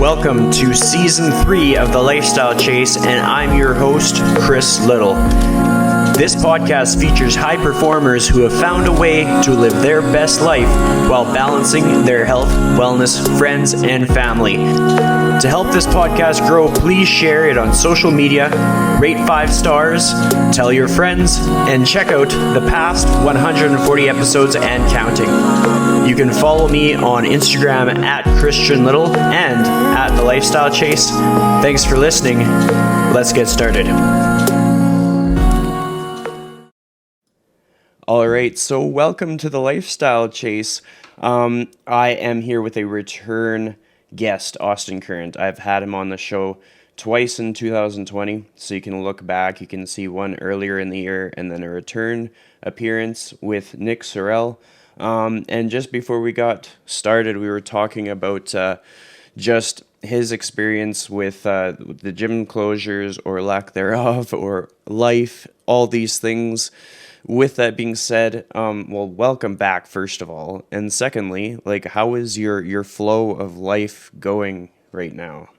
Welcome to Season 3 of The Lifestyle Chase, and I'm your host, Chris Little. This podcast features high performers who have found a way to live their best life while balancing their health, wellness, friends, and family. To help this podcast grow, please share it on social media, rate 5 stars, tell your friends, and check out the past 140 episodes and counting. You can follow me on Instagram at Christian Little and at The Lifestyle Chase. Thanks for listening. Let's get started. All right, so welcome to The Lifestyle Chase. I am here with a return guest, Austin Current. I've had him on the show twice in 2020, so you can look back. You can see one earlier in the year and then a return appearance with Nick Sorrell. And just before we got started, we were talking about just his experience with the gym closures or lack thereof, or life, all these things. With that being said, well, welcome back, first of all. And secondly, how is your flow of life going right now?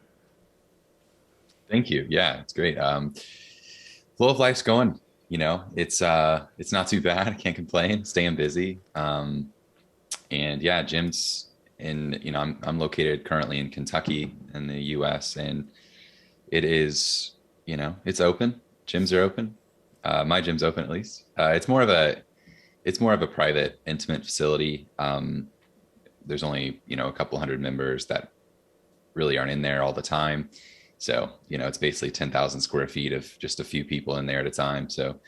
Thank you. Yeah, it's great. Flow of life's going, it's not too bad. I can't complain, staying busy. And yeah, gyms I'm located currently in Kentucky in the US, and it is, it's open. Gyms are open. My gym's open, at least. It's more of a private, intimate facility. There's only, a couple hundred members that really aren't in there all the time. So, it's basically 10,000 square feet of just a few people in there at a time. So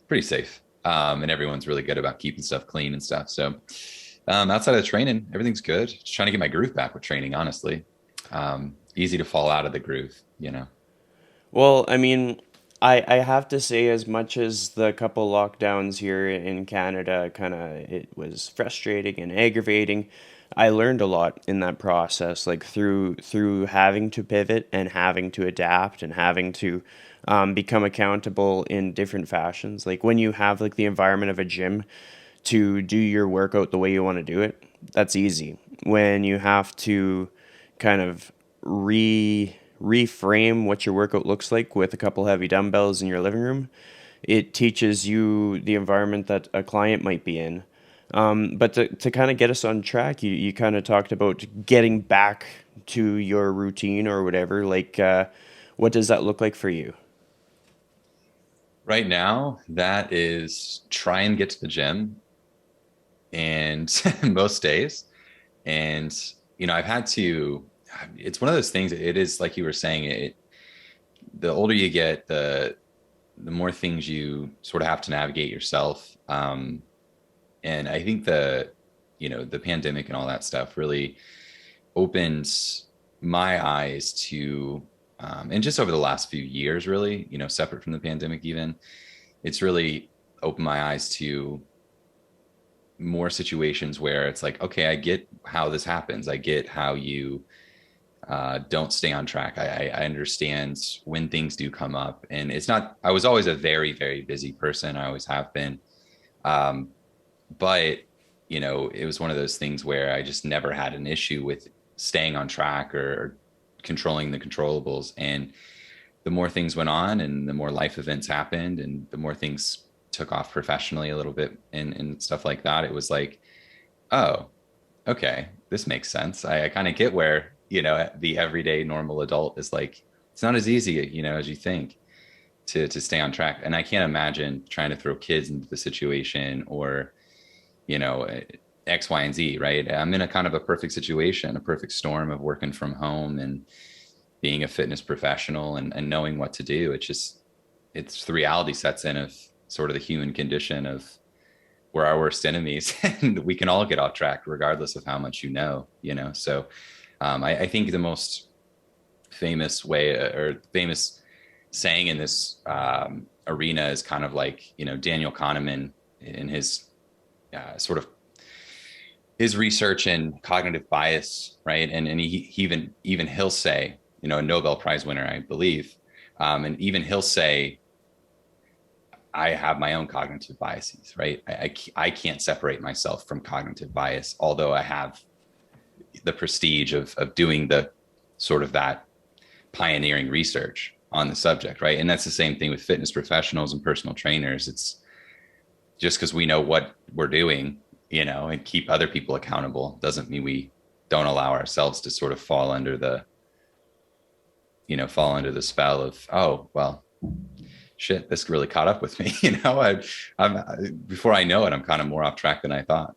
pretty safe. And everyone's really good about keeping stuff clean and stuff. So outside of training, everything's good. Just trying to get my groove back with training, honestly. Easy to fall out of the groove, Well, I mean, I have to say, as much as the couple lockdowns here in Canada it was frustrating and aggravating, I learned a lot in that process, through having to pivot and having to adapt and having to become accountable in different fashions. Like when you have the environment of a gym to do your workout the way you want to do it, that's easy. When you have to kind of reframe what your workout looks like with a couple heavy dumbbells in your living room, it teaches you the environment that a client might be in. But to kind of get us on track, you kind of talked about getting back to your routine or whatever. What does that look like for you? Right now, that is try and get to the gym, and most days. And, I've had to, it's one of those things. It is like you were saying, the older you get, the more things you sort of have to navigate yourself. And I think the pandemic and all that stuff really opened my eyes to, and just over the last few years, really, separate from the pandemic, even, it's really opened my eyes to more situations where it's like, okay, I get how this happens. I get how you don't stay on track. I understand when things do come up, and I was always a very, very busy person. I always have been. But, it was one of those things where I just never had an issue with staying on track or controlling the controllables. And the more things went on and the more life events happened and the more things took off professionally a little bit and stuff like that, it was like, oh, okay, this makes sense. I kind of get where, the everyday normal adult is like, it's not as easy, as you think to stay on track. And I can't imagine trying to throw kids into the situation or, X, Y, and Z, right? I'm in a kind of a perfect situation, a perfect storm of working from home and being a fitness professional and knowing what to do. It's the reality sets in of sort of the human condition of we're our worst enemies and we can all get off track regardless of how much So I think the most famous way or famous saying in this arena is kind of like, Daniel Kahneman in his sort of his research in cognitive bias, right? And he even he'll say, a Nobel Prize winner, I believe, and even he'll say, I have my own cognitive biases, right? I can't separate myself from cognitive bias, although I have the prestige of doing the sort of that pioneering research on the subject, right? And that's the same thing with fitness professionals and personal trainers. It's just because we know what we're doing, and keep other people accountable doesn't mean we don't allow ourselves to sort of fall under the spell of, oh, well, shit, this really caught up with me. Before I know it, I'm kind of more off track than I thought.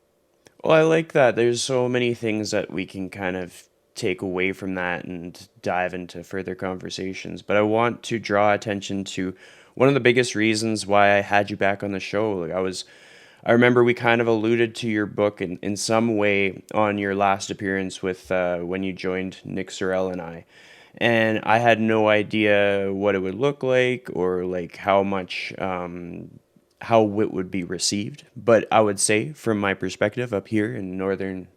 Well, I like that. There's so many things that we can kind of take away from that and dive into further conversations. But I want to draw attention to one of the biggest reasons why I had you back on the show. I remember we kind of alluded to your book in some way on your last appearance with when you joined Nick Sorrell and I. And I had no idea what it would look like or like how much how it would be received. But I would say, from my perspective up here in northern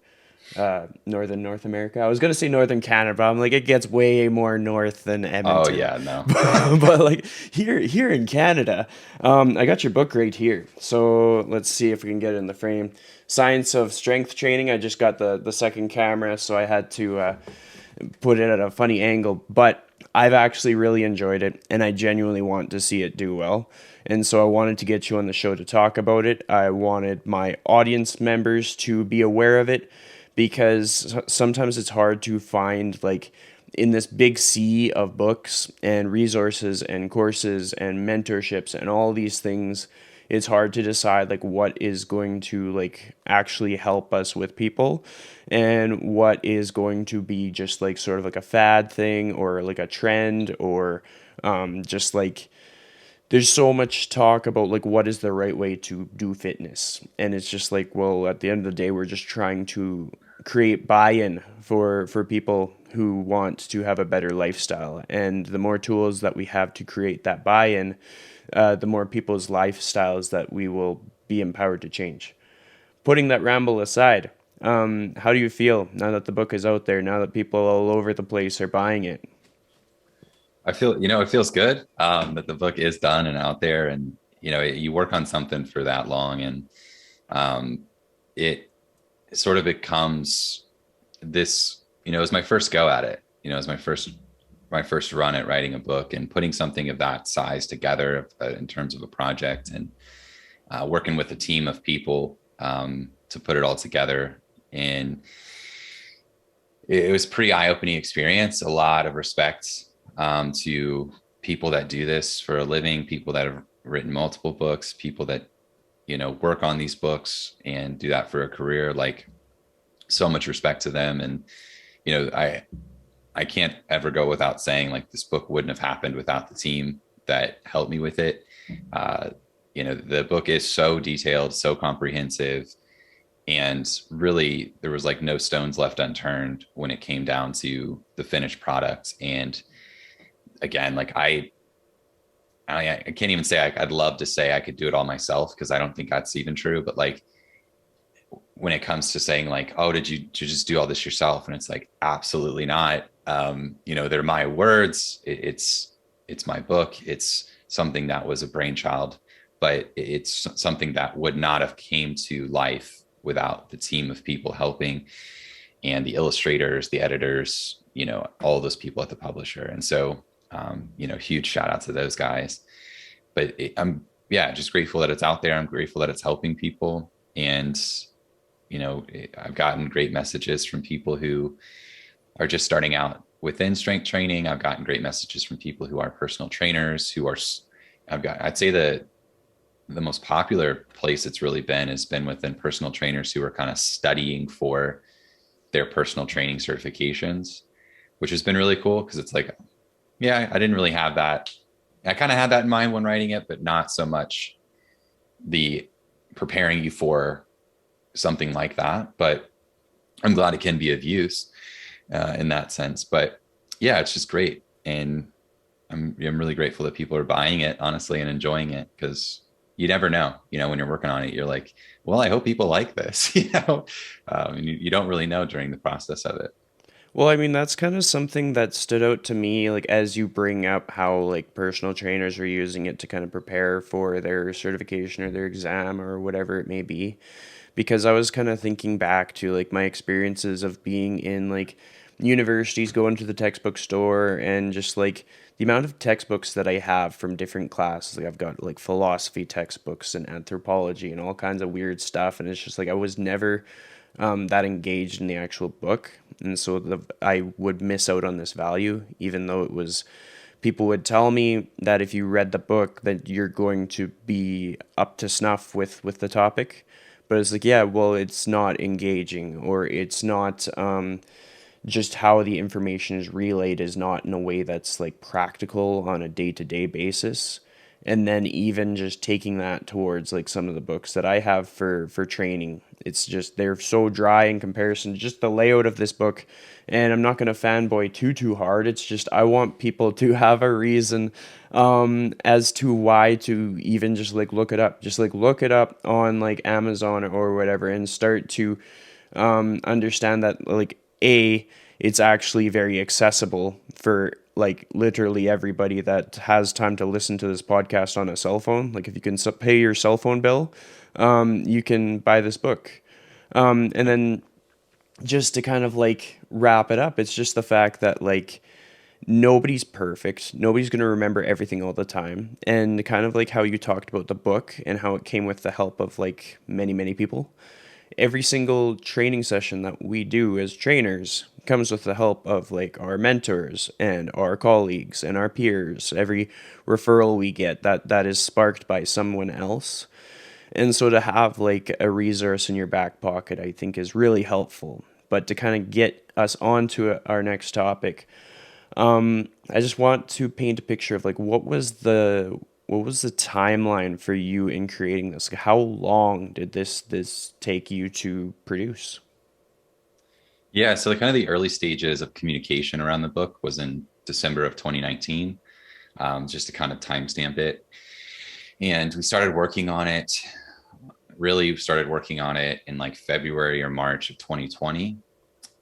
North America, I was gonna say northern Canada, but I'm like it gets way more north than Oh Edmonton. yeah, no. But like here in Canada, I got your book right here. So let's see if we can get it in the frame. Science of Strength Training. I just got the second camera, so I had to put it at a funny angle, but I've actually really enjoyed it and I genuinely want to see it do well. And so I wanted to get you on the show to talk about it. I wanted my audience members to be aware of it because sometimes it's hard to find, like, in this big sea of books and resources and courses and mentorships and all these things, it's hard to decide like what is going to like actually help us with people and what is going to be just like sort of like a fad thing or like a trend or just like there's so much talk about like what is the right way to do fitness, and it's just like, well, at the end of the day we're just trying to create buy-in for people who want to have a better lifestyle, and the more tools that we have to create that buy-in, the more people's lifestyles that we will be empowered to change. Putting that ramble aside, how do you feel now that the book is out there, now that people all over the place are buying it? I feel, it feels good that the book is done and out there, and you work on something for that long, and it sort of becomes this. It was my first go at it. It was my first run at writing a book and putting something of that size together in terms of a project, and working with a team of people to put it all together. And it was a pretty eye-opening experience. A lot of respect to people that do this for a living, people that have written multiple books, people that work on these books and do that for a career. Like, so much respect to them. And I can't ever go without saying, like, this book wouldn't have happened without the team that helped me with it. The book is so detailed, so comprehensive, and really there was like no stones left unturned when it came down to the finished product. And again, like I can't even say I'd love to say I could do it all myself, because I don't think that's even true. But like, when it comes to saying like, oh, did you just do all this yourself? And it's like, absolutely not. They're my words. It's my book. It's something that was a brainchild, but it's something that would not have came to life without the team of people helping, and the illustrators, the editors, all those people at the publisher. And so, huge shout out to those guys. But I'm, yeah, just grateful that it's out there. I'm grateful that it's helping people. And, I've gotten great messages from people who are just starting out within strength training. I've gotten great messages from people who are personal trainers, I'd say the most popular place it's really been has been within personal trainers who are kind of studying for their personal training certifications, which has been really cool, because it's like, yeah, I didn't really have that. I kind of had that in mind when writing it, but not so much the preparing you for something like that. But I'm glad it can be of use in that sense. But yeah, it's just great. And I'm really grateful that people are buying it, honestly, and enjoying it, because you never know, when you're working on it, you're like, well, I hope people like this, and you don't really know during the process of it. Well, I mean, that's kind of something that stood out to me, like as you bring up how like personal trainers are using it to kind of prepare for their certification or their exam or whatever it may be. Because I was kind of thinking back to like my experiences of being in like universities, going to the textbook store, and just like the amount of textbooks that I have from different classes. Like I've got like philosophy textbooks and anthropology and all kinds of weird stuff, and it's just like I was never that engaged in the actual book, and so I would miss out on this value, even though it was. People would tell me that if you read the book, that you're going to be up to snuff with the topic, but it's like, yeah, well, it's not engaging, or it's not just how the information is relayed is not in a way that's like practical on a day-to-day basis. And then even just taking that towards like some of the books that I have for training, it's just they're so dry in comparison to just the layout of this book. And I'm not going to fanboy too hard. It's just I want people to have a reason as to why to even just like look it up. Just like look it up on like Amazon or whatever, and start to understand that like it's actually very accessible for like literally everybody that has time to listen to this podcast on a cell phone. Like if you can pay your cell phone bill, you can buy this book. And then just to kind of like wrap it up, it's just the fact that like nobody's perfect. Nobody's going to remember everything all the time. And kind of like how you talked about the book and how it came with the help of like many people. Every single training session that we do as trainers comes with the help of like our mentors and our colleagues and our peers. Every referral we get that is sparked by someone else. And so to have like a resource in your back pocket, I think is really helpful. But to kind of get us onto our next topic, I just want to paint a picture of like what was the timeline for you in creating this? Like, how long did this take you to produce? Yeah, so the kind of the early stages of communication around the book was in December of 2019, just to kind of timestamp it. And we started working on it, really started working on it in like February or March of 2020.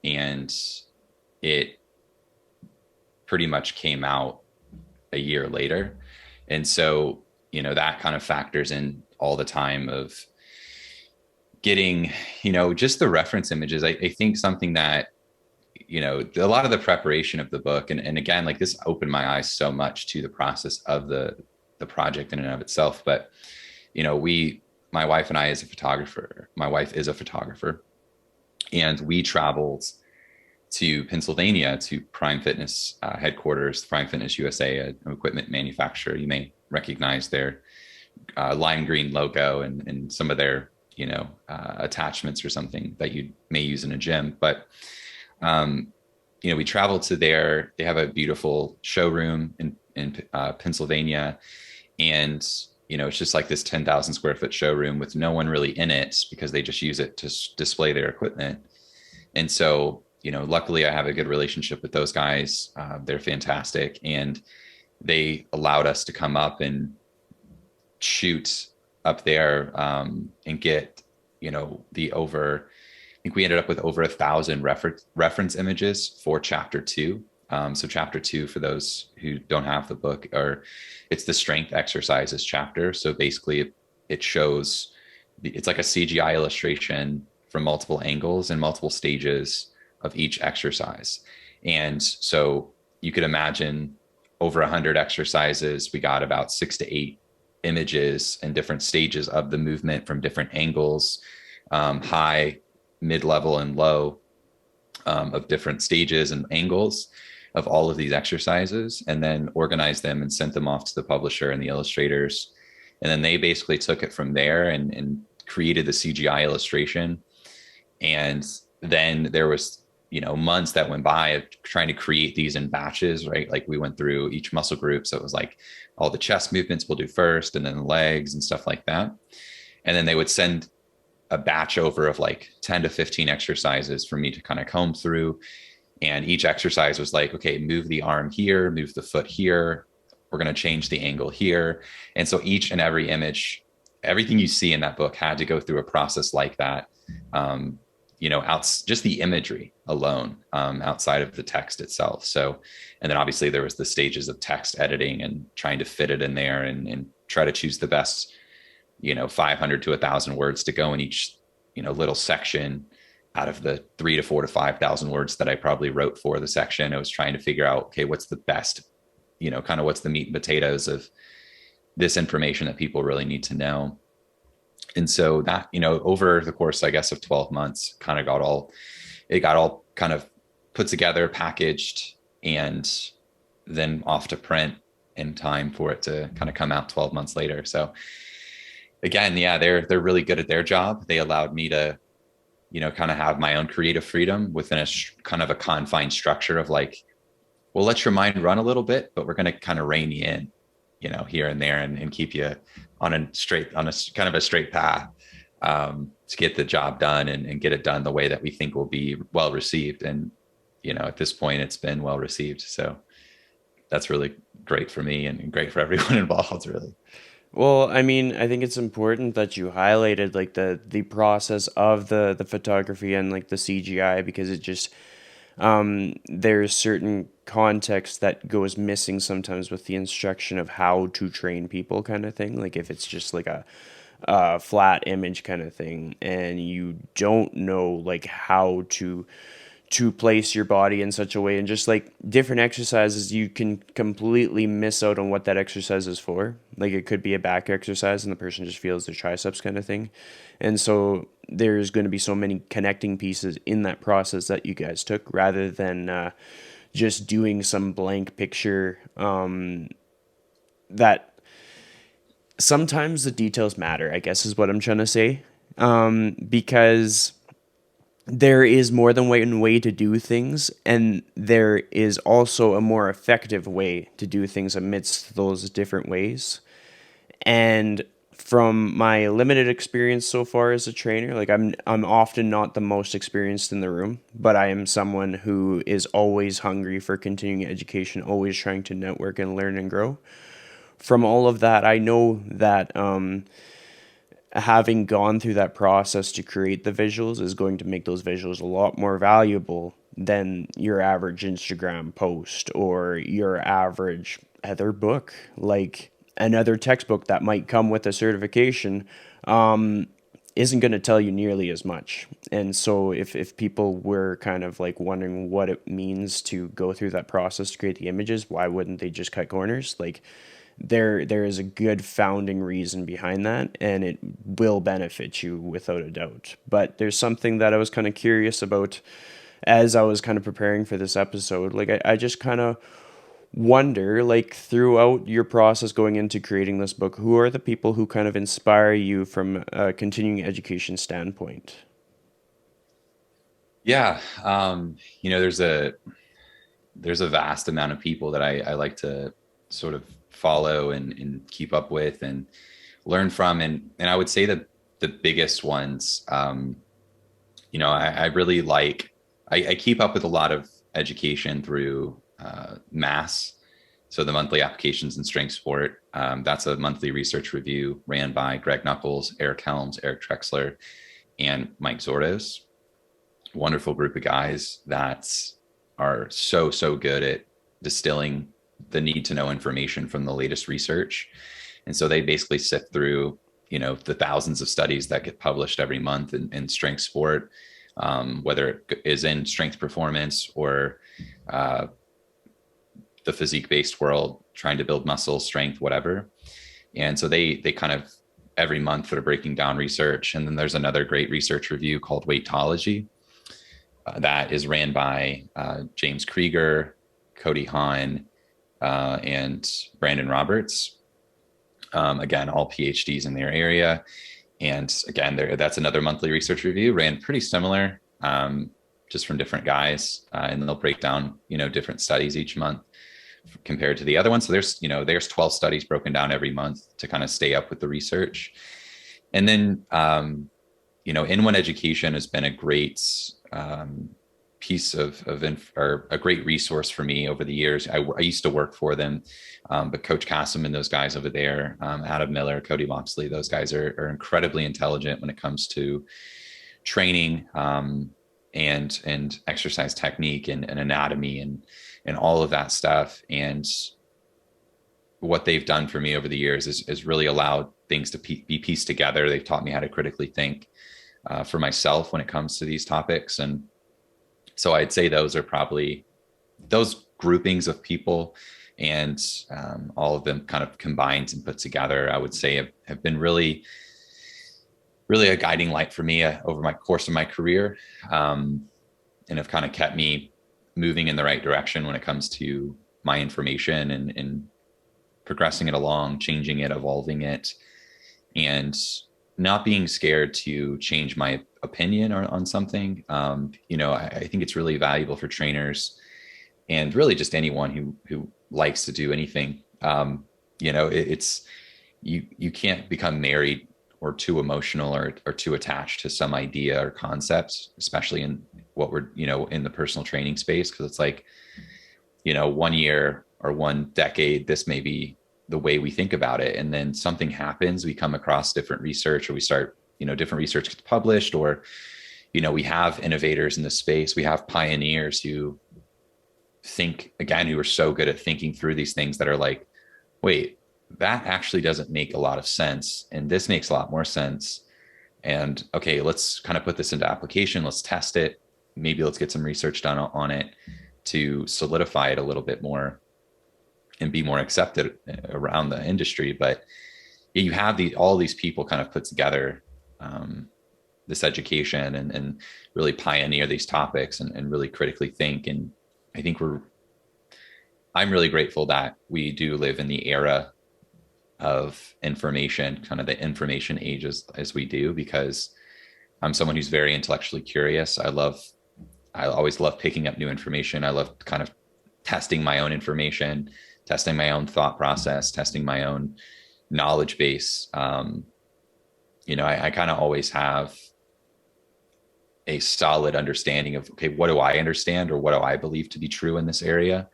And it pretty much came out a year later. And so, that kind of factors in all the time of getting, just the reference images. I think something that, a lot of the preparation of the book, and again, like this opened my eyes so much to the process of the project in and of itself. But, my wife and I as a photographer, my wife is a photographer, and we traveled to Pennsylvania to Prime Fitness headquarters, Prime Fitness USA, an equipment manufacturer. You may recognize their lime green logo and some of their, attachments or something that you may use in a gym. But, we traveled to there. They have a beautiful showroom in Pennsylvania. And, it's just like this 10,000 square foot showroom with no one really in it because they just use it to display their equipment. And so, luckily I have a good relationship with those guys. They're fantastic. And they allowed us to come up and shoot up there and get, I think we ended up with over 1,000 reference images for chapter 2. So chapter 2, for those who don't have the book, it's the strength exercises chapter. So basically it shows, it's like a CGI illustration from multiple angles and multiple stages of each exercise. And so you could imagine over 100 exercises, we got about 6 to 8 images and different stages of the movement from different angles, high, mid-level, and low, of different stages and angles of all of these exercises, and then organized them and sent them off to the publisher and the illustrators. And then they basically took it from there and created the CGI illustration. And then there was, months that went by of trying to create these in batches, right? Like we went through each muscle group. So it was like all the chest movements we'll do first, and then the legs and stuff like that. And then they would send a batch over of like 10 to 15 exercises for me to kind of comb through. And each exercise was like, okay, move the arm here, move the foot here. We're going to change the angle here. And so each and every image, everything you see in that book had to go through a process like that. Just the imagery alone, outside of the text itself. So, and then obviously there was the stages of text editing and trying to fit it in there and try to choose the best, 500 to 1,000 words to go in each, little section. out of the 3 to 4 to 5,000 words that I probably wrote for the section, I was trying to figure out, okay, what's the best, kind of what's the meat and potatoes of this information that people really need to know. And so that, over the course, I guess, of 12 months, it got all kind of put together, packaged, and then off to print in time for it to kind of come out 12 months later. So again, yeah, they're really good at their job. They allowed me to, kind of have my own creative freedom within kind of a confined structure of like, we'll let your mind run a little bit, but we're going to kind of rein you in, here and there, and keep you on a kind of a straight path, to get the job done and get it done the way that we think will be well received. And, at this point it's been well received. So that's really great for me and great for everyone involved, really. Well, I mean, I think it's important that you highlighted like the process of the photography and like the CGI, because it just there's certain context that goes missing sometimes with the instruction of how to train people kind of thing. Like if it's just like a flat image kind of thing and you don't know like how to place your body in such a way, and just like different exercises you can completely miss out on what that exercise is for. Like it could be a back exercise and the person just feels their triceps kind of thing. And so there's going to be so many connecting pieces in that process that you guys took, rather than just doing some blank picture, that sometimes the details matter, I guess is what I'm trying to say. Because there is more than one way to do things, and there is also a more effective way to do things amidst those different ways. And from my limited experience so far as a trainer, like I'm often not the most experienced in the room, but I am someone who is always hungry for continuing education, always trying to network and learn and grow. From all of that, I know that having gone through that process to create the visuals is going to make those visuals a lot more valuable than your average Instagram post or your average other book. Like another textbook that might come with a certification isn't going to tell you nearly as much. And so if people were kind of like wondering what it means to go through that process to create the images, why wouldn't they just cut corners? Like there is a good founding reason behind that, and it will benefit you without a doubt. But there's something that I was kind of curious about as I was kind of preparing for this episode. Like I just kind of wonder, like throughout your process going into creating this book, who are the people who kind of inspire you from a continuing education standpoint? Yeah. There's a vast amount of people that I like to sort of follow and keep up with and learn from. And I would say that the biggest ones, I really like, I keep up with a lot of education through MASS. So the monthly applications in strength sport. That's a monthly research review ran by Greg Knuckles, Eric Helms, Eric Trexler, and Mike Zordos. Wonderful group of guys that are so good at distilling the need to know information from the latest research. And so they basically sift through, the thousands of studies that get published every month in strength sport, whether it is in strength performance or the physique based world, trying to build muscle strength, whatever. And so they kind of every month they're breaking down research. And then there's another great research review called Weightology that is ran by James Krieger, Cody Hahn, and Brandon Roberts. Again, all PhDs in their area. And again, that's another monthly research review, ran pretty similar, just from different guys. And they'll break down, different studies each month compared to the other one. So there's 12 studies broken down every month to kind of stay up with the research. And then, in-one education has been a great piece or a great resource for me over the years. I used to work for them, but Coach Kassem and those guys over there, Adam Miller, Cody Moxley, those guys are incredibly intelligent when it comes to training and exercise technique and anatomy and all of that stuff. And what they've done for me over the years is really allowed things to be pieced together. They've taught me how to critically think. for myself when it comes to these topics. And so I'd say those are probably those groupings of people, and all of them kind of combined and put together, I would say have been really, really a guiding light for me over my course of my career, and have kind of kept me moving in the right direction when it comes to my information and progressing it along, changing it, evolving it, and not being scared to change my opinion on something. I think it's really valuable for trainers and really just anyone who likes to do anything. It's you can't become married or too emotional or too attached to some idea or concept, especially in what we're in the personal training space, because it's like 1 year or 1 decade, this may be the way we think about it, and then something happens, we come across different research, or we start different research gets published, or we have innovators in the space, we have pioneers who are so good at thinking through these things that are like, wait, that actually doesn't make a lot of sense, and this makes a lot more sense, and okay, let's kind of put this into application, let's test it, maybe let's get some research done on it to solidify it a little bit more and be more accepted around the industry. But you have all these people kind of put together this education and really pioneer these topics and really critically think. And I think I'm really grateful that we do live in the era of information, kind of the information age as we do, because I'm someone who's very intellectually curious. I always love picking up new information. I love kind of testing my own information, testing my own thought process, testing my own knowledge base. I kind of always have a solid understanding of, okay, what do I understand or what do I believe to be true in this area?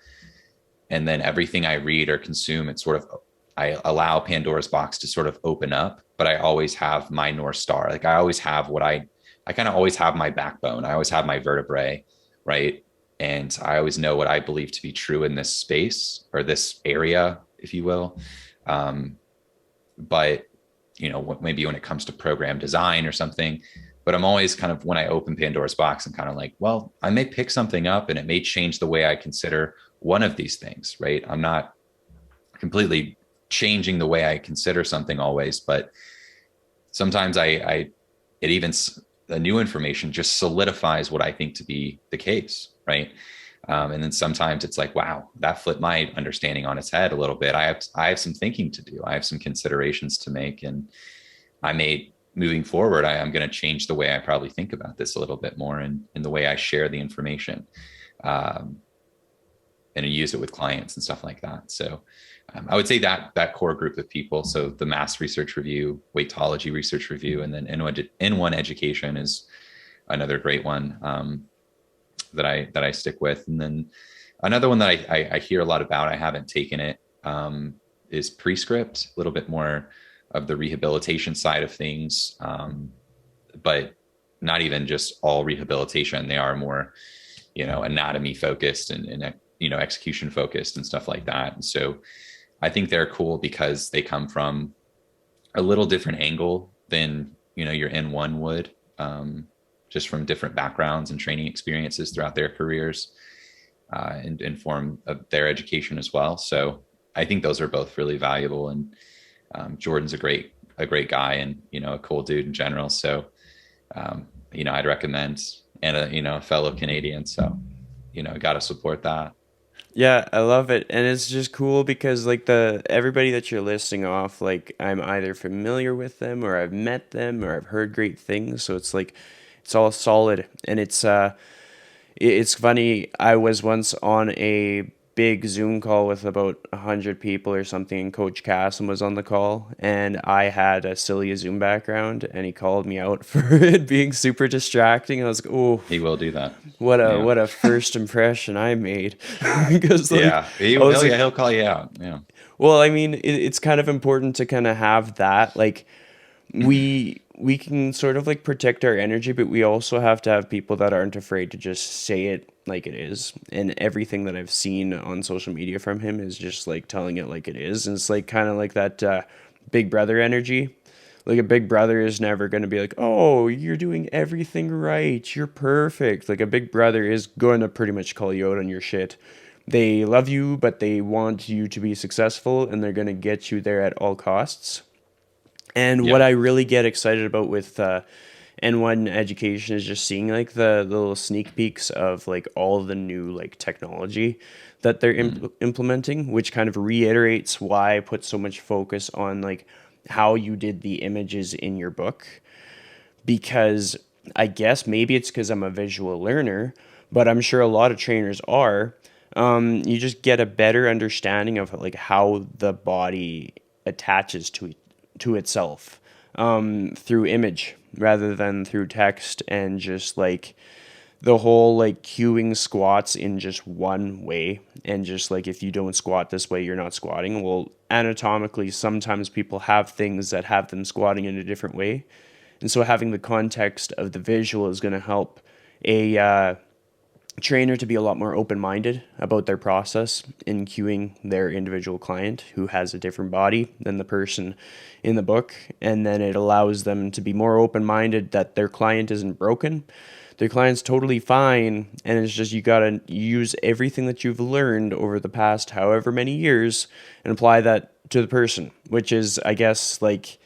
And then everything I read or consume, I allow Pandora's box to sort of open up, but I always have my North Star. Like I always have I kind of always have my backbone. I always have my vertebrae, right? And I always know what I believe to be true in this space or this area, if you will. But maybe when it comes to program design or something, but I'm always kind of, when I open Pandora's box, I'm kind of like, well, I may pick something up and it may change the way I consider one of these things, right? I'm not completely changing the way I consider something always, but sometimes the new information just solidifies what I think to be the case, right? And then sometimes it's like, wow, that flipped my understanding on its head a little bit. I have some thinking to do. I have some considerations to make, and moving forward, I'm going to change the way I probably think about this a little bit more, and in the way I share the information, and use it with clients and stuff like that. So I would say that core group of people. So the Mass Research Review, Weightology Research Review, and then N1 Education is another great one that I stick with. And then another one that I hear a lot about, I haven't taken it, is Prescript, a little bit more of the rehabilitation side of things, but not even just all rehabilitation. They are more, anatomy focused and execution focused and stuff like that. And so I think they're cool because they come from a little different angle than your N1 would, just from different backgrounds and training experiences throughout their careers, and inform of their education as well. So I think those are both really valuable. And Jordan's a great guy, and a cool dude in general. So I'd recommend, and a fellow Canadian. So got to support that. Yeah, I love it. And it's just cool because like everybody that you're listing off, like I'm either familiar with them or I've met them or I've heard great things. So it's like it's all solid. And it's funny, I was once on a big Zoom call with about 100 people or something, and Coach Cassim was on the call, and I had a silly Zoom background, and he called me out for it being super distracting. I was like, oh, He will do that. what Yeah. a first impression I made. Because like Yeah. I was like, He'll call you out. Yeah. well, I mean, it's kind of important to kind of have that. Like we can sort of like protect our energy, but we also have to have people that aren't afraid to just say it like it is. And everything that I've seen on social media from him is just like telling it like it is. And it's like kind of like that Big Brother energy. Like a big brother is never going to be like, "Oh, you're doing everything right. You're perfect." Like a big brother is going to pretty much call you out on your shit. They love you, but they want you to be successful and they're going to get you there at all costs. And what Yep. I really get excited about with N1 education is just seeing like the little sneak peeks of like all the new like technology that they're Mm. implementing, which kind of reiterates why I put so much focus on like how you did the images in your book. Because I guess maybe it's because I'm a visual learner, but I'm sure a lot of trainers are. You just get a better understanding of like how the body attaches to itself through image rather than through text, and just like the whole like cueing squats in just one way, and just like if you don't squat this way you're not squatting. Well, anatomically sometimes people have things that have them squatting in a different way, and so having the context of the visual is going to help a trainer to be a lot more open-minded about their process in cueing their individual client who has a different body than the person in the book. And then it allows them to be more open-minded that their client isn't broken, their client's totally fine, and it's just you got to use everything that you've learned over the past however many years and apply that to the person, which is, I guess, like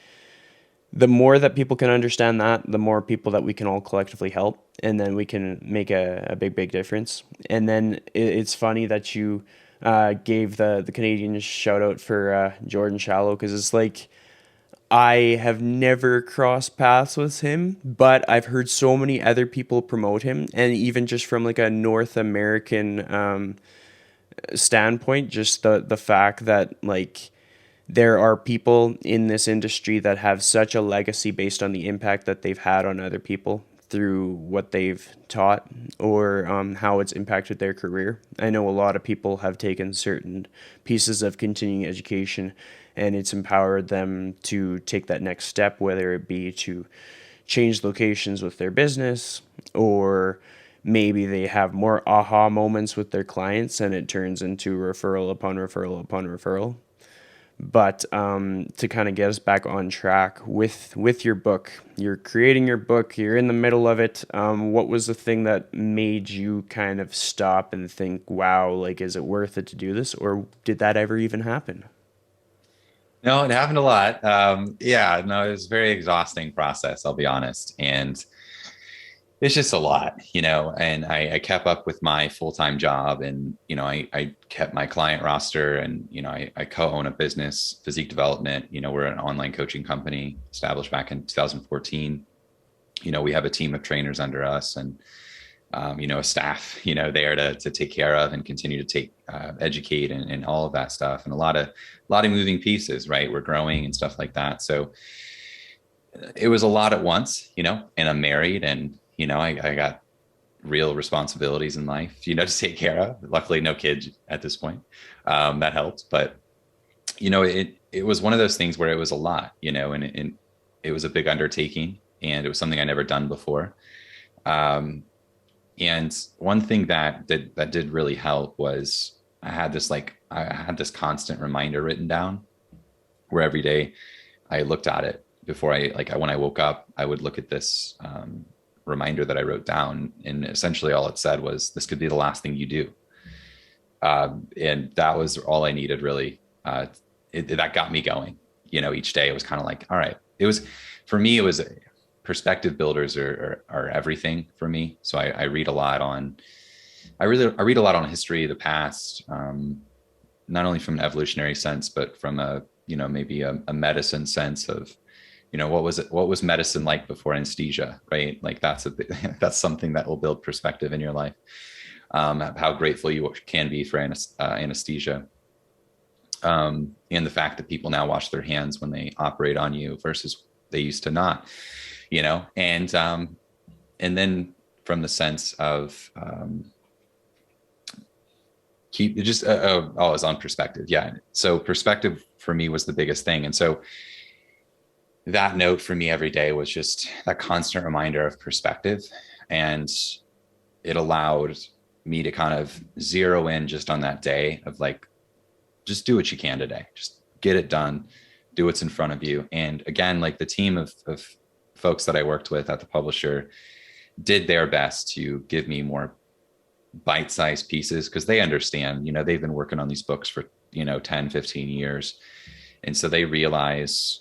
the more that people can understand that, the more people that we can all collectively help, and then we can make a big, big difference. And then it's funny that you gave the Canadian shout out for Jordan Shallow, because it's like I have never crossed paths with him, but I've heard so many other people promote him, and even just from like a North American standpoint, just the fact that like there are people in this industry that have such a legacy based on the impact that they've had on other people through what they've taught, or how it's impacted their career. I know a lot of people have taken certain pieces of continuing education and it's empowered them to take that next step, whether it be to change locations with their business, or maybe they have more aha moments with their clients and it turns into referral upon referral upon referral. But to kind of get us back on track with your book, you're creating your book, you're in the middle of it. What was the thing that made you kind of stop and think, wow, like, is it worth it to do this? Or did that ever even happen? No, it happened a lot. Yeah, no, it was a very exhausting process, I'll be honest. And it's just a lot, and I kept up with my full-time job, and, I kept my client roster, and, I co-own a business, physique development. We're an online coaching company established back in 2014. We have a team of trainers under us, and, a staff, there to take care of and continue to educate and all of that stuff. And a lot of moving pieces, right? We're growing and stuff like that. So it was a lot at once, and I'm married, and, I got real responsibilities in life, to take care of. Luckily, no kids at this point. That helped. But, it was one of those things where it was a lot, and it was a big undertaking, and it was something I never done before. Um, and one thing that did really help was I had this constant reminder written down, where every day I looked at it before when I woke up, I would look at this reminder that I wrote down. And essentially all it said was, this could be the last thing you do. And that was all I needed, really. That got me going. Each day it was kind of like, all right, for me, it was perspective builders are everything for me. So I read a lot on, I read a lot on history of the past, not only from an evolutionary sense, but from maybe a medicine sense of, what was medicine like before anesthesia, right? Like that's something that will build perspective in your life. How grateful you can be for anesthesia. And the fact that people now wash their hands when they operate on you versus they used to not, and then from the sense of, keep it just, it's on perspective. Yeah. So perspective for me was the biggest thing. And so that note for me every day was just that constant reminder of perspective. And it allowed me to kind of zero in just on that day of like, just do what you can today. Just get it done. do what's in front of you. And again, like the team of folks that I worked with at the publisher did their best to give me more bite-sized pieces because they understand, they've been working on these books for, 10, 15 years. And so they realize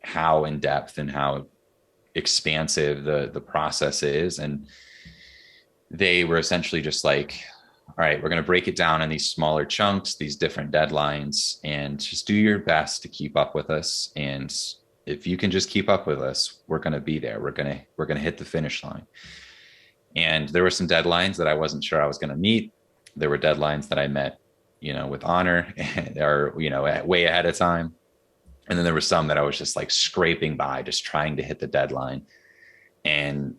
how in depth and how expansive the process is. And they were essentially just like, all right, we're going to break it down in these smaller chunks, these different deadlines, and just do your best to keep up with us. And if you can just keep up with us, we're going to be there. We're going to hit the finish line. And there were some deadlines that I wasn't sure I was going to meet. There were deadlines that I met, with honor or, way ahead of time. And then there were some that I was just like scraping by, just trying to hit the deadline. And,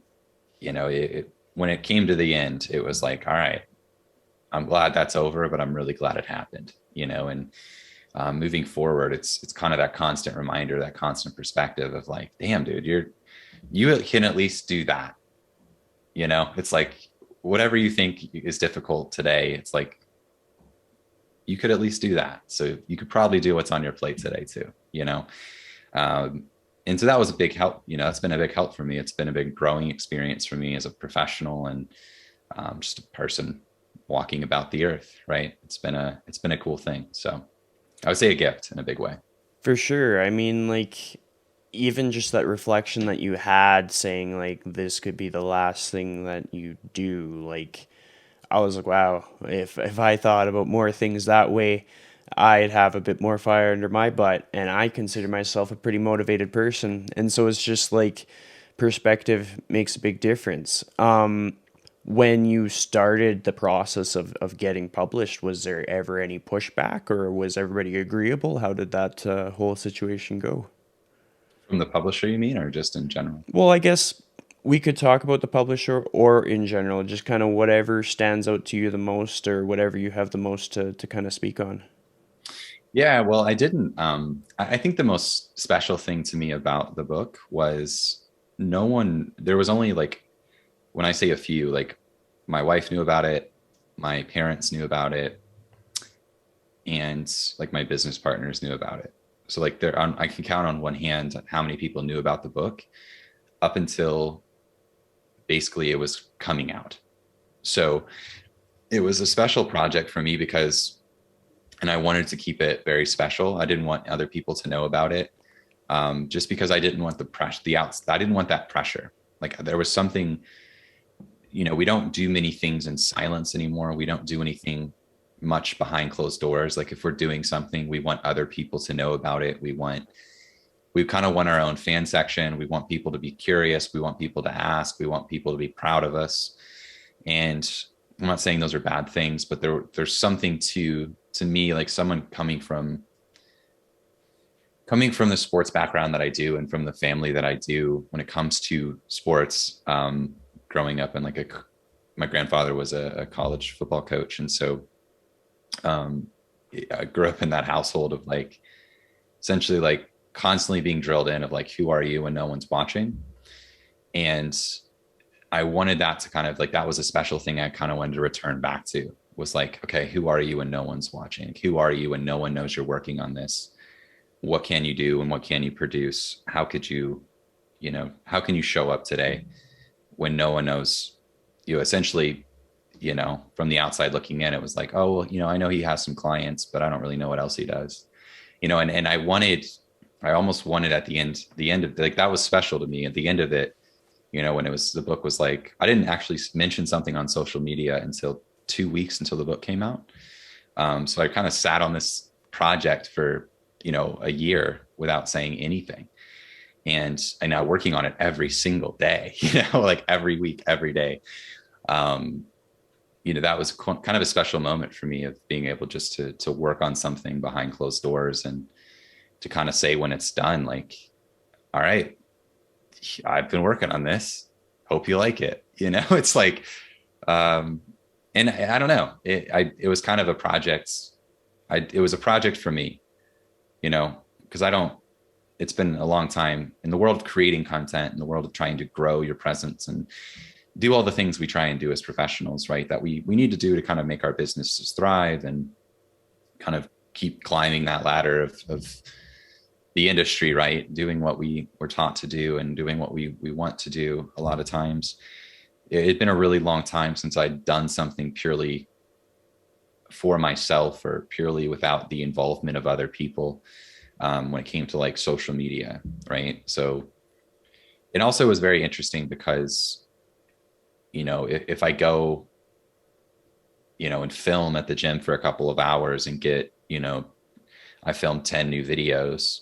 when it came to the end, it was like, all right, I'm glad that's over, but I'm really glad it happened, and moving forward, it's kind of that constant reminder, that constant perspective of like, damn, dude, you can at least do that. It's like whatever you think is difficult today, it's like you could at least do that. So you could probably do what's on your plate today too, and so that was a big help. It's been a big help for me. It's been a big growing experience for me as a professional and just a person walking about the earth. Right. It's been a cool thing. So I would say a gift in a big way. For sure. I mean, like, even just that reflection that you had saying, like, this could be the last thing that you do, like, I was like, wow, if I thought about more things that way, I'd have a bit more fire under my butt. And I consider myself a pretty motivated person. And so it's just like perspective makes a big difference. When you started the process of getting published, was there ever any pushback or was everybody agreeable? How did that whole situation go? From the publisher, you mean, or just in general? Well, I guess we could talk about the publisher or in general, just kind of whatever stands out to you the most or whatever you have the most to kind of speak on. Yeah, well, I didn't. I think the most special thing to me about the book was there was only like, when I say a few, like my wife knew about it, my parents knew about it, and like my business partners knew about it. So like I can count on one hand how many people knew about the book up until basically it was coming out. So it was a special project for me because, and I wanted to keep it very special. I didn't want other people to know about it, just because I didn't want the pressure, I didn't want that pressure. Like there was something, we don't do many things in silence anymore. We don't do anything much behind closed doors. Like if we're doing something, we want other people to know about it. We kind of want our own fan section. We want people to be curious. We want people to ask. We want people to be proud of us. And I'm not saying those are bad things, but there's something to me, like someone coming from the sports background that I do and from the family that I do when it comes to sports, growing up in my grandfather was a college football coach. And so I grew up in that household of like, essentially like constantly being drilled in of like, who are you when no one's watching? And I wanted that to kind of like, that was a special thing I kind of wanted to return back to, was like, okay, who are you when no one's watching? Who are you when no one knows you're working on this? What can you do and what can you produce? How could you, how can you show up today when no one knows you? Essentially, from the outside looking in, it was like, oh, well, I know he has some clients, but I don't really know what else he does, and I almost wanted at the end of like, that was special to me at the end of it. When the book was like, I didn't actually mention something on social media until 2 weeks until the book came out. So I kind of sat on this project for, a year without saying anything. And I now working on it every single day, like every week, every day. That was kind of a special moment for me of being able just to work on something behind closed doors and to kind of say when it's done, like, all right, I've been working on this. Hope you like it. It's like, and I don't know. It was kind of a project. It was a project for me, because it's been a long time in the world of creating content, in the world of trying to grow your presence and do all the things we try and do as professionals, right? That we need to do to kind of make our businesses thrive and kind of keep climbing that ladder of the industry, right? Doing what we were taught to do and doing what we want to do a lot of times. It'd been a really long time since I'd done something purely for myself or purely without the involvement of other people, when it came to like social media, right? So it also was very interesting because, if I go, and film at the gym for a couple of hours and get, I filmed 10 new videos.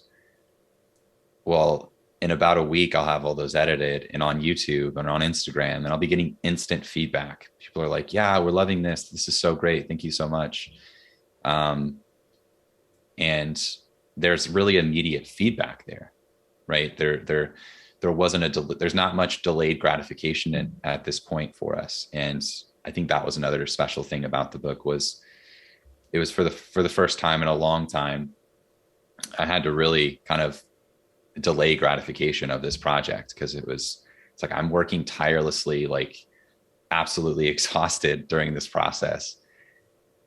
Well, in about a week, I'll have all those edited and on YouTube and on Instagram, and I'll be getting instant feedback. People are like, yeah, we're loving this. This is so great. Thank you so much. Um, and there's really immediate feedback there, right? There wasn't there's not much delayed gratification at this point for us. And I think that was another special thing about the book was it was for the first time in a long time, I had to really kind of delay gratification of this project because it's like I'm working tirelessly, like absolutely exhausted during this process.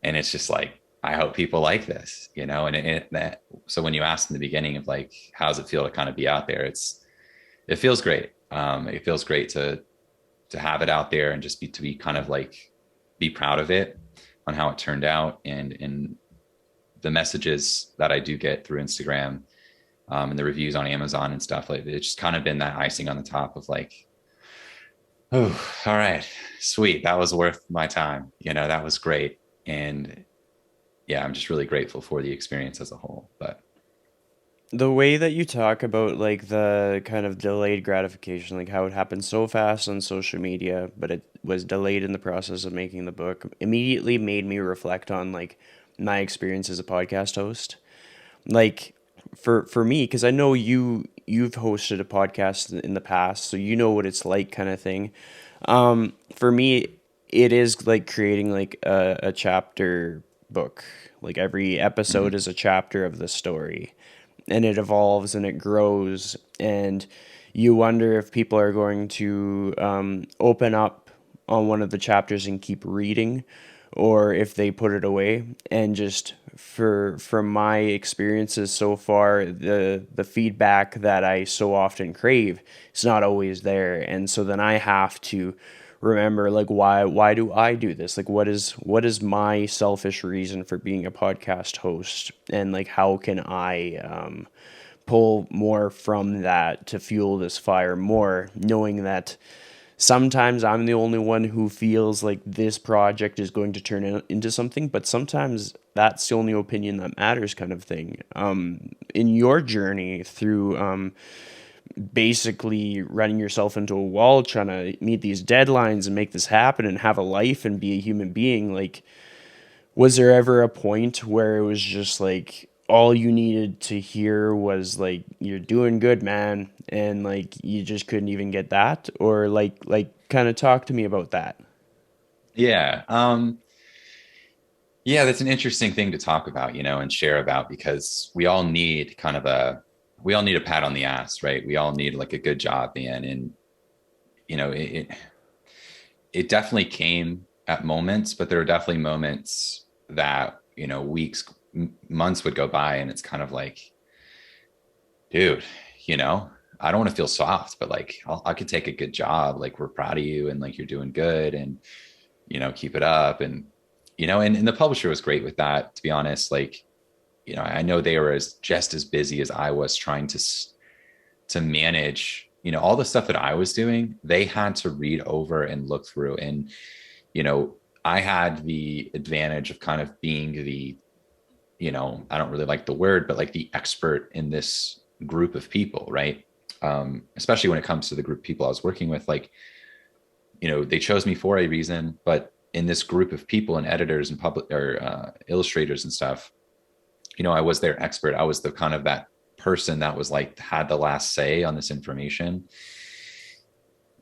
And it's just like, I hope people like this, so when you asked in the beginning of like, how does it feel to kind of be out there? It feels great. It feels great to have it out there and just to be kind of like, be proud of it on how it turned out. And the messages that I do get through Instagram, and the reviews on Amazon and stuff, like it's just kind of been that icing on the top of like, oh, all right, sweet. That was worth my time. That was great. And yeah, I'm just really grateful for the experience as a whole. But The way that you talk about like the kind of delayed gratification, like how it happened so fast on social media, but it was delayed in the process of making the book, immediately made me reflect on like my experience as a podcast host. Like for me, because I know you've hosted a podcast in the past, so you know what it's like, kind of thing. For me, it is like creating like a chapter book. Like every episode mhm. is a chapter of the story, and it evolves and it grows, and you wonder if people are going to open up on one of the chapters and keep reading, or if they put it away. And just from my experiences so far, the feedback that I so often crave is not always there, and so then I have to remember, like, why do I do this? Like, what is my selfish reason for being a podcast host, and like how can I pull more from that to fuel this fire more, knowing that sometimes I'm the only one who feels like this project is going to turn into something, but sometimes that's the only opinion that matters, kind of thing. In your journey through basically running yourself into a wall, trying to meet these deadlines and make this happen and have a life and be a human being, like, was there ever a point where it was just like all you needed to hear was like you're doing good, man, and like you just couldn't even get that? Or like kind of talk to me about that. Yeah. Yeah, that's an interesting thing to talk about, and share about because we all need a pat on the ass, right? We all need like a good job, man. And, you know, it, it it definitely came at moments, but there were definitely moments that, weeks, months would go by and it's kind of like, dude, you know, I don't want to feel soft, but like I could take a good job. Like we're proud of you and like you're doing good and, keep it up. And, and the publisher was great with that, to be honest. Like, I know they were just as busy as I was trying to manage, all the stuff that I was doing. They had to read over and look through. And, I had the advantage of kind of being I don't really like the word, but like the expert in this group of people, right? Especially when it comes to the group of people I was working with, like, they chose me for a reason, but in this group of people and editors and public or illustrators and stuff, I was their expert. I was the kind of that person that was like had the last say on this information.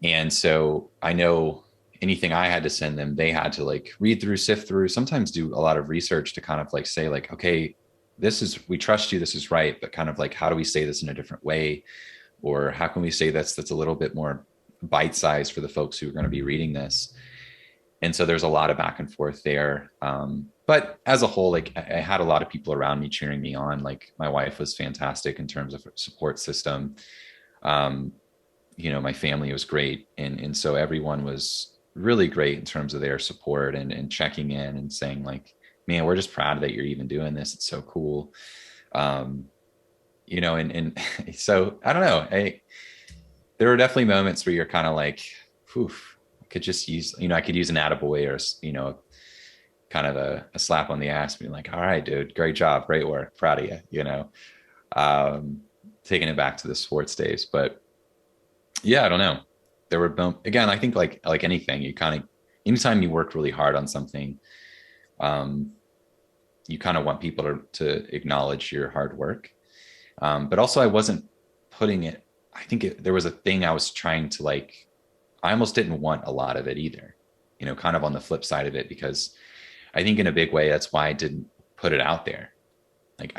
And so I know anything I had to send them, they had to like read through, sift through, sometimes do a lot of research to kind of like say like, okay, we trust you, this is right, but kind of like, how do we say this in a different way? Or how can we say that's a little bit more bite-sized for the folks who are going to be reading this? And so there's a lot of back and forth there. But as a whole, like I had a lot of people around me cheering me on. Like my wife was fantastic in terms of support system. Um, my family was great, and so everyone was really great in terms of their support and checking in and saying like, man, we're just proud that you're even doing this. It's so cool. Um, and so I don't know. There were definitely moments where you're kind of like, whew, I could just use, I could use an attaboy or, kind of a slap on the ass, being like, all right, dude, great job, great work, proud of you, um, taking it back to the sports days. But yeah, I don't know. There were, again, I think like anything, you kind of, anytime you work really hard on something, um, you kind of want people to acknowledge your hard work. But also I wasn't putting it, I think there was a thing I was trying to like, I almost didn't want a lot of it either, kind of on the flip side of it, because I think in a big way, that's why I didn't put it out there. Like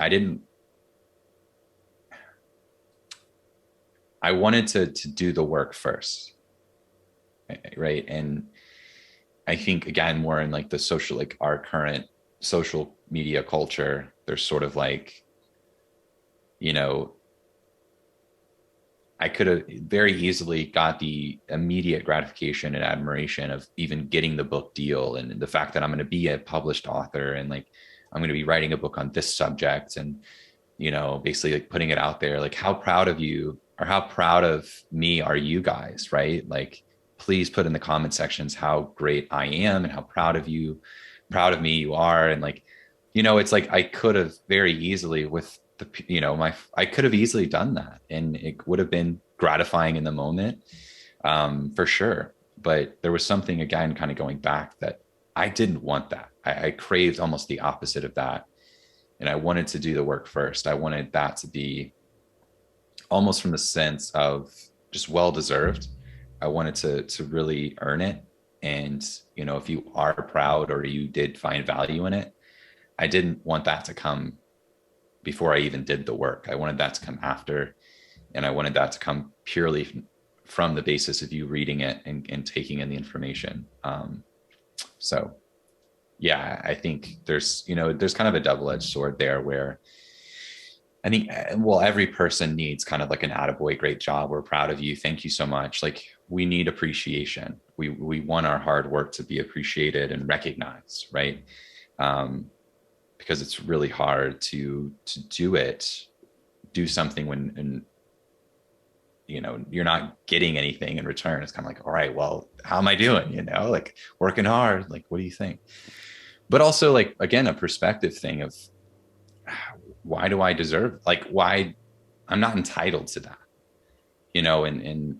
I wanted to do the work first. Right. And I think again, more in like the social, like our current social media culture, there's sort of like, you know, I could have very easily got the immediate gratification and admiration of even getting the book deal and the fact that I'm going to be a published author and like I'm going to be writing a book on this subject and basically like putting it out there. Like how proud of you or how proud of me are you guys, right? Like please put in the comment sections how great I am and how proud of me you are. And like, it's like I could have very easily with I could have easily done that and it would have been gratifying in the moment, for sure. But there was something again, kind of going back that I didn't want that. I craved almost the opposite of that. And I wanted to do the work first. I wanted that to be almost from the sense of just well deserved. I wanted to really earn it. And, if you are proud or you did find value in it, I didn't want that to come before I even did the work. I wanted that to come after. And I wanted that to come purely from the basis of you reading it and taking in the information. So yeah, I think there's kind of a double-edged sword there where I think, well, every person needs kind of like an attaboy, great job. We're proud of you. Thank you so much. Like we need appreciation. We want our hard work to be appreciated and recognized, right? Because it's really hard to do something when and you're not getting anything in return. It's kind of like, all right, well, how am I doing? Like working hard. Like, what do you think? But also like again, a perspective thing of why do I deserve, like why I'm not entitled to that, and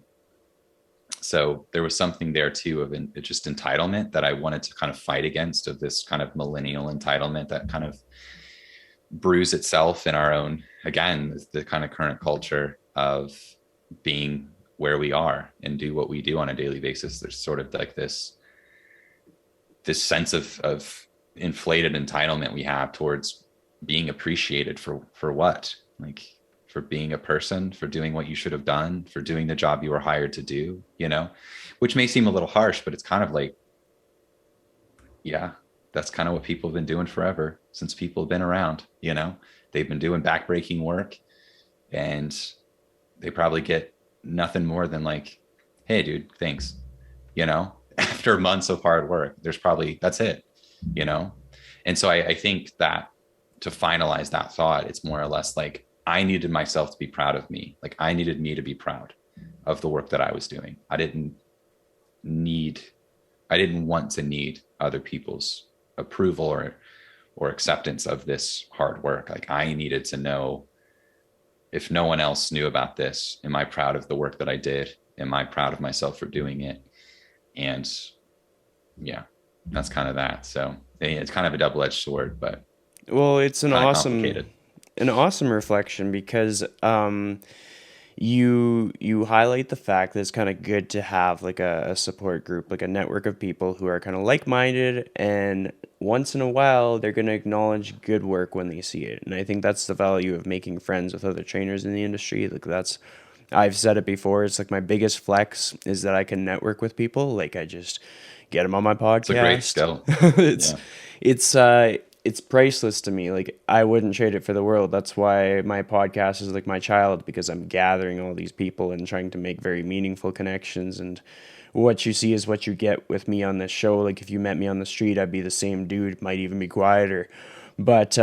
so there was something there too of just entitlement that I wanted to kind of fight against, of this kind of millennial entitlement that kind of brews itself in our own, again, the kind of current culture of being where we are and do what we do on a daily basis. There's sort of like this sense of inflated entitlement we have towards being appreciated for what, like for being a person, for doing what you should have done, for doing the job you were hired to do, which may seem a little harsh, but it's kind of like, yeah, that's kind of what people have been doing forever since people have been around, they've been doing backbreaking work and they probably get nothing more than like, hey dude, thanks, after months of hard work, that's it, and so I think that to finalize that thought, it's more or less like I needed myself to be proud of me. Like I needed me to be proud of the work that I was doing. I didn't want to need other people's approval or acceptance of this hard work. Like I needed to know, if no one else knew about this, am I proud of the work that I did? Am I proud of myself for doing it? And yeah, that's kind of that. So it's kind of a double-edged sword, but Well, it's kind of complicated. an awesome reflection because you highlight the fact that it's kind of good to have like a support group, like a network of people who are kind of like-minded, and once in a while they're going to acknowledge good work when they see it. And I think that's the value of making friends with other trainers in the industry. Like that's I've said it before, it's like my biggest flex is that I can network with people. Like I just get him on my It's a great podcast. skill. it's Yeah. it's priceless to me. Like I wouldn't trade it for the world. That's why my podcast is like my child, because I'm gathering all these people and trying to make very meaningful connections. And what you see is what you get with me on this show. Like if you met me on the street, I'd be the same dude, might even be quieter. But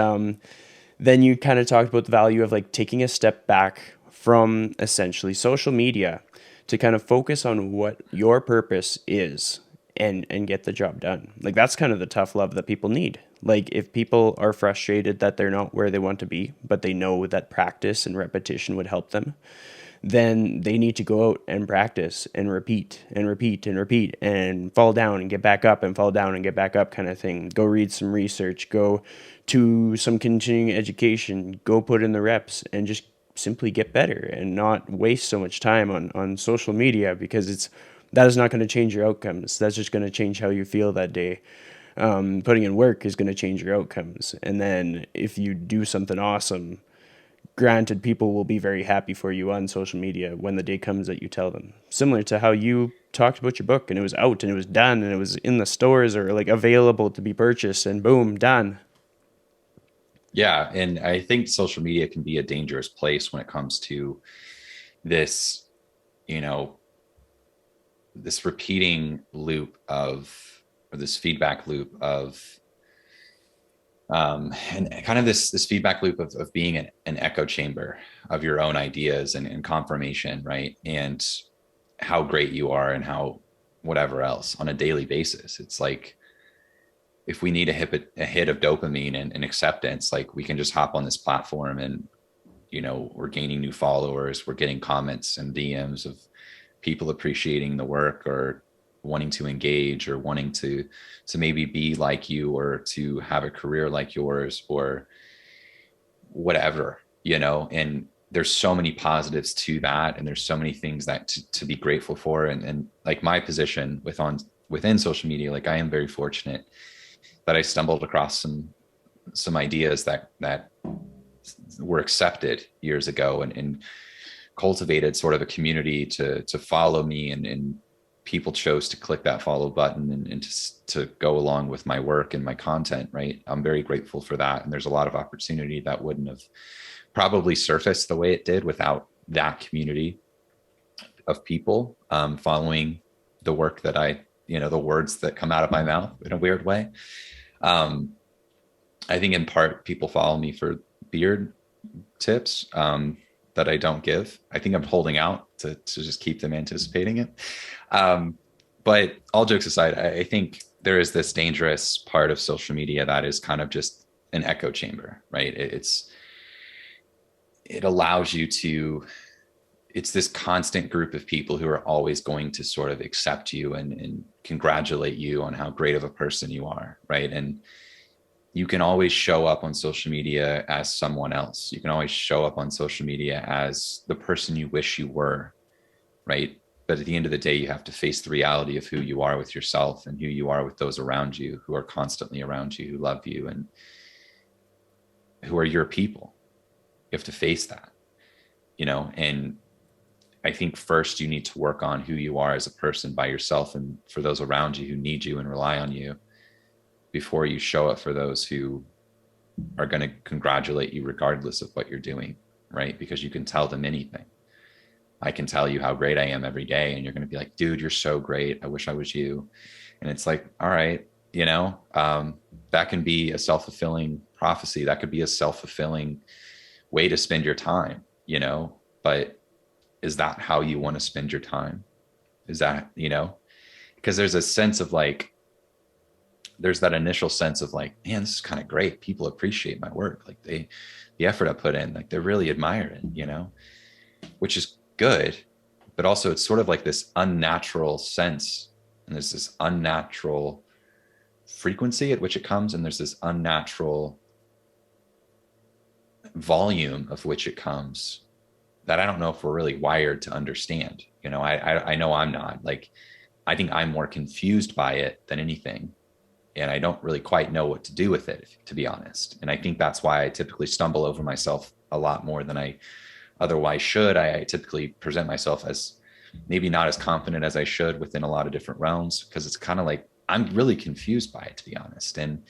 then you kind of talked about the value of like taking a step back from essentially social media to kind of focus on what your purpose is and get the job done. Like that's kind of the tough love that people need. Like if people are frustrated that they're not where they want to be, but they know that practice and repetition would help them, then they need to go out and practice and repeat and repeat and repeat and fall down and get back up and fall down and get back up kind of thing. Go read some research, go to some continuing education, go put in the reps and just simply get better and not waste so much time on social media, because that is not going to change your outcomes. That's just going to change how you feel that day. Putting in work is going to change your outcomes. And then if you do something awesome, granted, people will be very happy for you on social media when the day comes that you tell them. Similar to how you talked about your book and it was out and it was done and it was in the stores or like available to be purchased and boom, done. Yeah. And I think social media can be a dangerous place when it comes to this, you know, this repeating loop of, or this feedback loop of, and kind of this feedback loop of being an echo chamber of your own ideas and confirmation, right? And how great you are and how whatever else on a daily basis. It's like, if we need a hit of dopamine and acceptance, like we can just hop on this platform and, you know, we're gaining new followers, we're getting comments and DMs of people appreciating the work or wanting to engage or wanting to maybe be like you or to have a career like yours or whatever, you know. And there's so many positives to that, and there's so many things that to be grateful for. And like my position within social media, like I am very fortunate that I stumbled across some ideas that were accepted years ago and cultivated sort of a community to follow me, and people chose to click that follow button and to go along with my work and my content, right? I'm very grateful for that. And there's a lot of opportunity that wouldn't have probably surfaced the way it did without that community of people following the work that the words that come out of my mouth in a weird way. I think in part people follow me for beard tips that I don't give. I think I'm holding out to just keep them anticipating it. But all jokes aside, I think there is this dangerous part of social media that is kind of just an echo chamber, right? It allows you to, it's this constant group of people who are always going to sort of accept you and congratulate you on how great of a person you are, right? And you can always show up on social media as someone else. You can always show up on social media as the person you wish you were, right? But at the end of the day, you have to face the reality of who you are with yourself and who you are with those around you, who are constantly around you, who love you, and who are your people. You have to face that, you know. And I think first you need to work on who you are as a person by yourself and for those around you who need you and rely on you, before you show up for those who are going to congratulate you regardless of what you're doing, right? Because you can tell them anything. I can tell you how great I am every day, and you're going to be like, dude, you're so great. I wish I was you. And it's like, all right, you know, that can be a self-fulfilling prophecy. That could be a self-fulfilling way to spend your time, you know. But is that how you want to spend your time? Is that, you know, because there's a sense of like, there's that initial sense of like, man, this is kind of great. People appreciate my work. Like the effort I put in, like they really admire it, you know, which is good. But also it's sort of like this unnatural sense, and there's this unnatural frequency at which it comes. And there's this unnatural volume of which it comes that I don't know if we're really wired to understand. You know, I know I'm not. Like, I think I'm more confused by it than anything. And I don't really quite know what to do with it, to be honest. And I think that's why I typically stumble over myself a lot more than I otherwise should. I typically present myself as maybe not as confident as I should within a lot of different realms, because it's kind of like I'm really confused by it, to be honest. And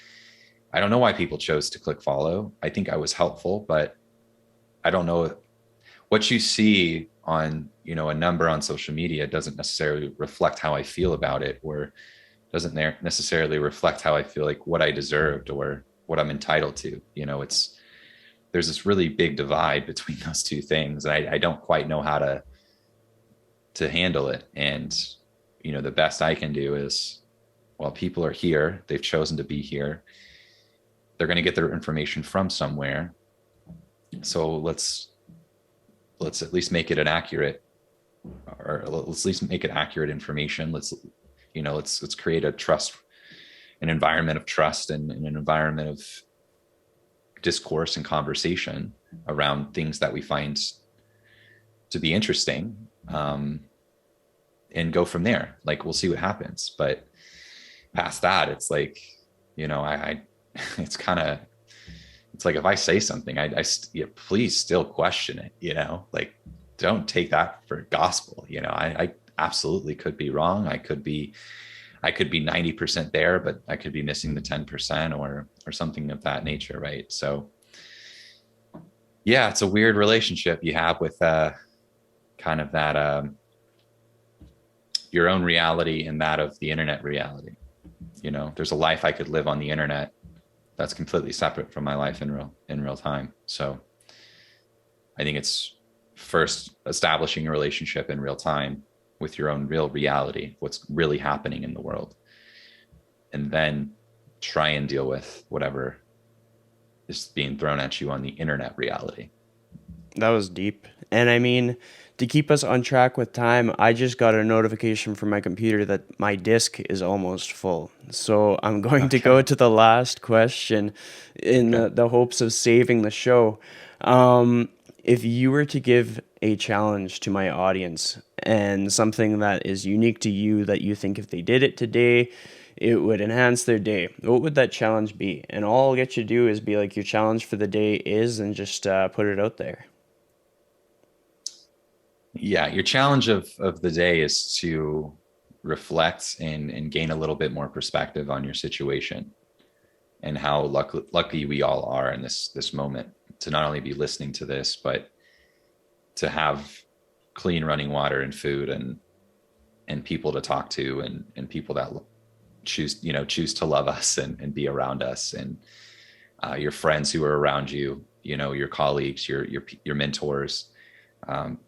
I don't know why people chose to click follow. I think I was helpful, but I don't know what you see on, a number on social media doesn't necessarily reflect how I feel about it, or doesn't necessarily reflect how I feel like what I deserved or what I'm entitled to. There's this really big divide between those two things. And I don't quite know how to handle it. And, the best I can do is, well, people are here, they've chosen to be here. They're going to get their information from somewhere. So let's at least make it an accurate, or let's at least make it accurate information. Let's create an environment of trust, and an environment of discourse and conversation around things that we find to be interesting, and go from there. Like, we'll see what happens. But past that, it's like, I it's kind of, it's like, if I say something, please still question it, like, don't take that for gospel. I absolutely could be wrong. I could be 90% there, but I could be missing the 10%, or something of that nature. Right. So yeah, it's a weird relationship you have with kind of that, your own reality and that of the internet reality. There's a life I could live on the internet that's completely separate from my life in real time. So I think it's first establishing a relationship in real time with your own real reality, what's really happening in the world, and then try and deal with whatever is being thrown at you on the internet reality. That was deep. And I mean, to keep us on track with time, I just got a notification from my computer that my disk is almost full. So I'm going to Okay. go to the last question in Okay. the hopes of saving the show. If you were to give a challenge to my audience and something that is unique to you that you think if they did it today, it would enhance their day, what would that challenge be? And all I'll get you to do is be like, your challenge for the day is, and just put it out there. Yeah, your challenge of the day is to reflect and gain a little bit more perspective on your situation, and how lucky we all are in this moment to not only be listening to this, but to have clean running water and food, and people to talk to, and people that choose to love us, and be around us, and your friends who are around you, your colleagues, your mentors. Um,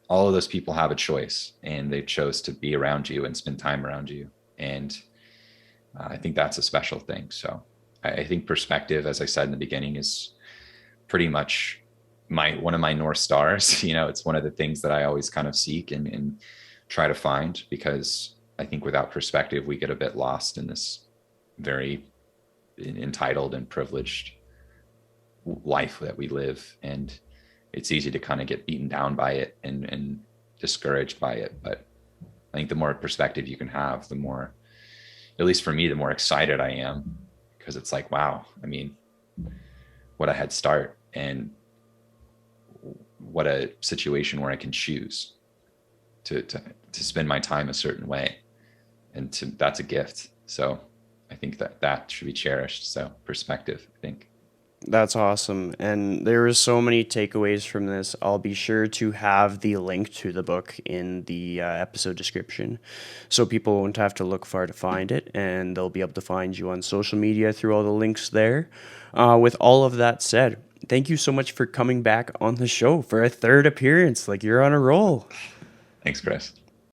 all of those people have a choice, and they chose to be around you and spend time around you. And I think that's a special thing. So I think perspective, as I said in the beginning, is pretty much one of my North stars. It's one of the things that I always kind of seek and try to find, because I think without perspective, we get a bit lost in this very entitled and privileged life that we live. And it's easy to kind of get beaten down by it, and discouraged by it. But I think the more perspective you can have, the more, at least for me, the more excited I am, because it's like, wow, I mean, what a head start, and what a situation where I can choose to spend my time a certain way. And that's a gift. So I think that should be cherished. So perspective, I think. That's awesome. And there are so many takeaways from this. I'll be sure to have the link to the book in the episode description so people won't have to look far to find it, and they'll be able to find you on social media through all the links there. With all of that said, thank you so much for coming back on the show for a third appearance. Like, you're on a roll. Thanks, Chris.